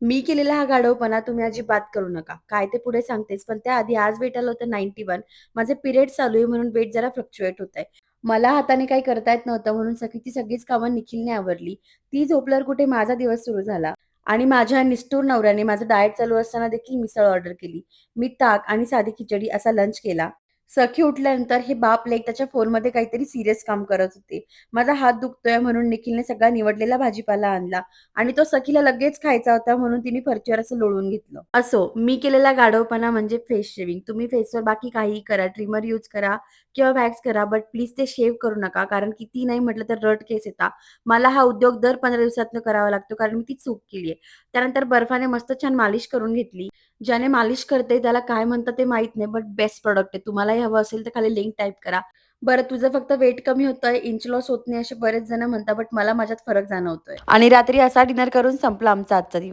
मी केलेला हा गाढवपणा तुम्ही अजिबात करू नका. काय ते पुढे सांगतेच, पण त्याआधी आज वेट आलं होतं 91. माझे पिरियड्स चालू आहे म्हणून वेट जरा फ्लक्च्युएट होतंय. मला हाताने काही करता येत नव्हतं म्हणून ती सगळीच कामं निखिलने आवरली. ती झोपल्यावर कुठे माझा दिवस सुरू झाला आणि माझ्या निष्ठुर नवऱ्याने माझं डाएट चालू असताना देखील मिसळ ऑर्डर केली. मी ताक आणि साधी खिचडी असा लंच केला. सखी उठल्यानंतर हे बाप लेक त्याच्या फोनमध्ये काहीतरी सीरियस काम करत होते. माझा हात दुखतोय म्हणून निखिलने सगळा निवडलेला भाजीपाला आणला. आणि तो सखीला लगेच खायचा होता म्हणून तिने फरशीवर असं लोळून घेतलं. असो, मी केलेला गाढवपणा म्हणजे फेस शेव्हिंग. तुम्ही फेसवर बाकी काहीही करा, ट्रिमर यूज करा किंवा वॅक्स करा, बट प्लीज ते शेव्ह करू नका. कारण किती नाही म्हटलं तर रट केस येतात. मला हा उद्योग दर 15 दिवसातनं करावा लागतो कारण मी ती चूक केली आहे. त्यानंतर बर्फाने मस्त छान मालिश करून घेतली. ज्याने मालिश करते त्याला काय म्हणतात ते माहीत नाही, बट बेस्ट प्रॉडक्ट आहे. तुम्हालाही हवं असेल तर खाली लिंक टाइप करा. बरं तुझं फक्त वेट कमी होतंय, इंच लॉस होत नाही असे बरेच जण म्हणतात, बट मला माझ्यात फरक जाणवतोय. आणि रात्री असा डिनर करून संपला आमचा आजचा दिवस.